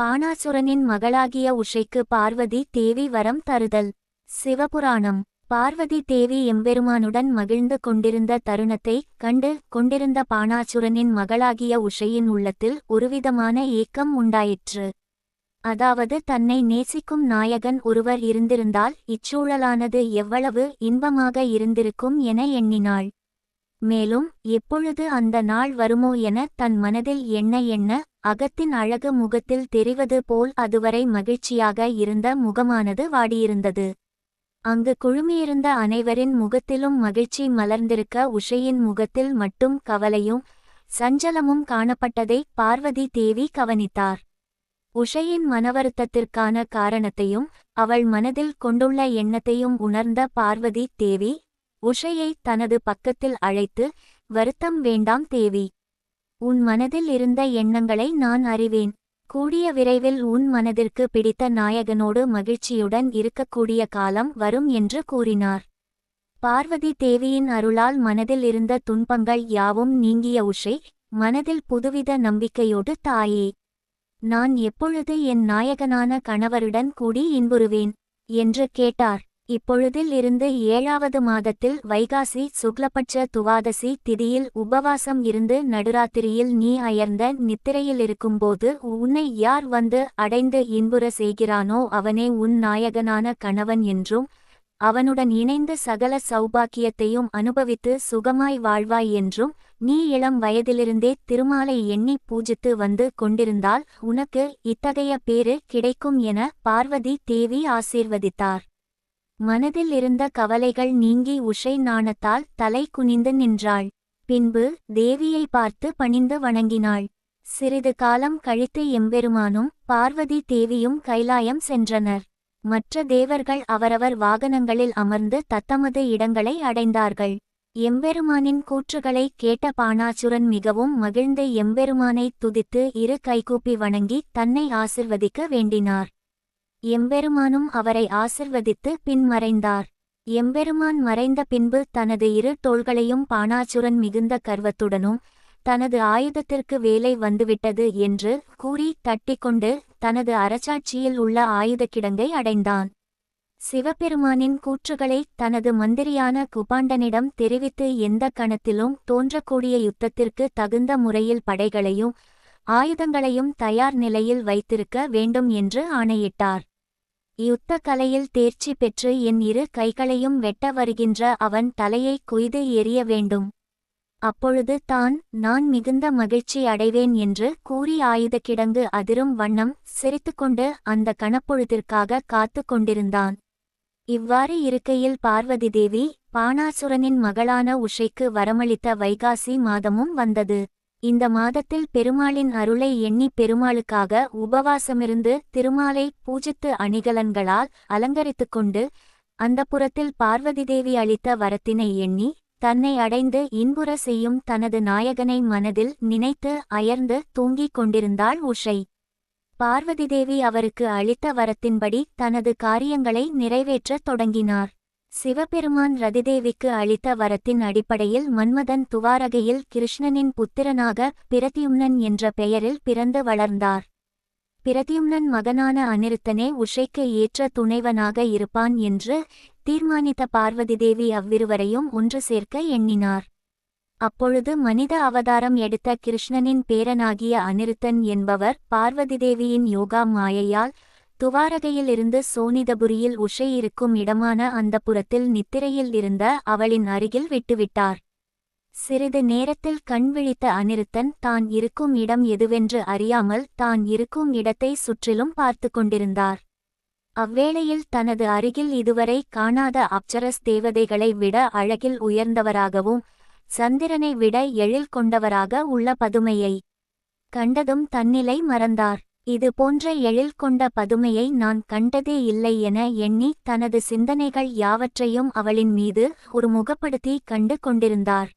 பாணாசுரனின் மகளாகிய உஷைக்கு பார்வதி தேவி வரம் தருதல். சிவபுராணம். பார்வதி தேவி எம்பெருமானுடன் மகிழ்ந்து கொண்டிருந்த தருணத்தை கண்டு கொண்டிருந்த பாணாசுரனின் மகளாகிய உஷையின் உள்ளத்தில் ஒருவிதமான ஏக்கம் உண்டாயிற்று. அதாவது தன்னை நேசிக்கும் நாயகன் ஒருவர் இருந்திருந்தால் இச்சூழலானது எவ்வளவு இன்பமாக இருந்திருக்கும் என எண்ணினாள். மேலும் எப்பொழுது அந்த நாள் வருமோ என தன் மனதில் எண்ண அகத்தின் அழகு முகத்தில் தெரிவது போல் அதுவரை மகிழ்ச்சியாக இருந்த முகமானது வாடியிருந்தது. அங்கு குழுமியிருந்த அனைவரின் முகத்திலும் மகிழ்ச்சி மலர்ந்திருக்க உஷையின் முகத்தில் மட்டும் கவலையும் சஞ்சலமும் காணப்பட்டதை பார்வதி தேவி கவனித்தார். உஷையின் மனவருத்தத்திற்கான காரணத்தையும் அவள் மனதில் கொண்டுள்ள எண்ணத்தையும் உணர்ந்த பார்வதி தேவி உஷையை தனது பக்கத்தில் அழைத்து, வருத்தம் வேண்டாம் தேவி. உன் மனதில் இருந்த எண்ணங்களை நான் அறிவேன். கூடிய விரைவில் உன் மனதிற்கு பிடித்த நாயகனோடு மகிழ்ச்சியுடன் இருக்கக்கூடிய காலம் வரும் என்று கூறினார். பார்வதி தேவியின் அருளால் மனதில் இருந்த துன்பங்கள் யாவும் நீங்கிய உஷை மனதில் புதுவித நம்பிக்கையோடு, தாயே, நான் எப்பொழுது என் நாயகனான கணவருடன் கூடி இன்புறுவேன் என்று கேட்டார். இப்பொழுதில் இருந்து 7வது மாதத்தில் வைகாசி சுக்லபட்ச துவாதசி திதியில் உபவாசம் இருந்து நடுராத்திரியில் நீ அயர்ந்த நித்திரையிலிருக்கும்போது உன்னை யார் வந்து அடைந்து இன்புற செய்கிறானோ அவனே உன் நாயகனான கணவன் என்றும் அவனுடன் இணைந்து சகல சௌபாக்கியத்தையும் அனுபவித்து சுகமாய் வாழ்வாய் என்றும் நீ இளம் வயதிலிருந்தே திருமாலை எண்ணி பூஜித்து வந்து கொண்டிருந்தால் உனக்கு இத்தகைய பேறு கிடைக்கும் என பார்வதி தேவி ஆசீர்வதித்தார். மனதில் இருந்த கவலைகள் நீங்கி உஷை நாணத்தால் தலை குனிந்து நின்றாள். பின்பு தேவியை பார்த்து பணிந்து வணங்கினாள். சிறிது காலம் கழித்து எம்பெருமானும் பார்வதி தேவியும் கைலாயம் சென்றனர். மற்ற தேவர்கள் அவரவர் வாகனங்களில் அமர்ந்து தத்தமது இடங்களை அடைந்தார்கள். எம்பெருமானின் கூற்றுகளை கேட்ட பாணாசுரன் மிகவும் மகிழ்ந்து எம்பெருமானை துதித்து இரு கைகூப்பி வணங்கி தன்னை ஆசிர்வதிக்க வேண்டினார். எம்பெருமானும் அவரை ஆசிர்வதித்து பின்மறைந்தார். எம்பெருமான் மறைந்த பின்பு தனது இரு தோள்களையும் பாணாசுரன் மிகுந்த கர்வத்துடனும் தனது ஆயுதத்திற்கு வேலை வந்துவிட்டது என்று கூறி தட்டிக்கொண்டு தனது அரசாட்சியில் உள்ள ஆயுத கிடங்கை அடைந்தான். சிவபெருமானின் கூற்றுகளை தனது மந்திரியான குபாண்டனிடம் தெரிவித்து எந்த கணத்திலும் தோன்றக்கூடிய யுத்தத்திற்கு தகுந்த முறையில் படைகளையும் ஆயுதங்களையும் தயார் நிலையில் வைத்திருக்க வேண்டும் என்று ஆணையிட்டார். யுத்த கலையில் தேர்ச்சி பெற்று என் இரு கைகளையும் வெட்ட வருகின்ற அவன் தலையை கொய்து எறிய வேண்டும். அப்பொழுது நான் மிகுந்த மகிழ்ச்சி அடைவேன் என்று கூறி ஆயுத கிடங்கு அதிரும் வண்ணம் சிரித்துக்கொண்டு அந்த கணப்பொழுதிற்காக காத்து கொண்டிருந்தான். இவ்வாறு இருக்கையில் பார்வதி தேவி பாணாசுரனின் மகளான உஷைக்கு வரமளித்த வைகாசி மாதமும் வந்தது. இந்த மாதத்தில் பெருமாளின் அருளை எண்ணி பெருமாளுக்காக உபவாசமிருந்து திருமாலை பூஜித்து அணிகலன்களால் அலங்கரித்துக் கொண்டு அந்தப்புரத்தில் பார்வதி தேவி அளித்த வரத்தினை எண்ணி தன்னை அடைந்து இன்புற செய்யும் தனது நாயகனை மனதில் நினைத்து அயர்ந்து தூங்கிக் கொண்டிருந்தாள் உஷை. பார்வதி தேவி அவருக்கு அளித்த வரத்தின்படி தனது காரியங்களை நிறைவேற்றத் தொடங்கினார். சிவபெருமான் ரதிதேவிக்கு அளித்த வரத்தின் அடிப்படையில் மன்மதன் துவாரகையில் கிருஷ்ணனின் புத்திரனாக பிரத்யும்னன் என்ற பெயரில் பிறந்து வளர்ந்தார். பிரத்யும்னன் மகனான அனிருத்தனே உஷைக்கு ஏற்ற துணைவனாக இருப்பான் என்று தீர்மானித்த பார்வதி தேவி அவ்விருவரையும் ஒன்று சேர்க்க எண்ணினார். அப்பொழுது மனித அவதாரம் எடுத்த கிருஷ்ணனின் பேரனாகிய அனிருத்தன் என்பவர் பார்வதி தேவியின் யோகா மாயையால் துவாரகையிலிருந்து சோனிதபுரியில் உஷை இருக்கும் இடமான அந்தப்புரத்தில் நித்திரையில் இருந்த அவளின் அருகில் விட்டுவிட்டார். சிறிது நேரத்தில் கண் விழித்த அனிருத்தன் தான் இருக்கும் இடம் எதுவென்று அறியாமல் தான் இருக்கும் இடத்தை சுற்றிலும் பார்த்து கொண்டிருந்தார். அவ்வேளையில் தனது அருகில் இதுவரை காணாத அப்சரஸ் தேவதைகளை விட அழகில் உயர்ந்தவராகவும் சந்திரனை விட எழில் கொண்டவராக உள்ள பதுமையை கண்டதும் தன்னிலை மறந்தார். இது போன்ற எழில் கொண்ட பதுமையை நான் கண்டதே இல்லை என எண்ணி தனது சிந்தனைகள் யாவற்றையும் அவளின் மீது ஒரு முகப்படுத்தி கண்டு கொண்டிருந்தார்.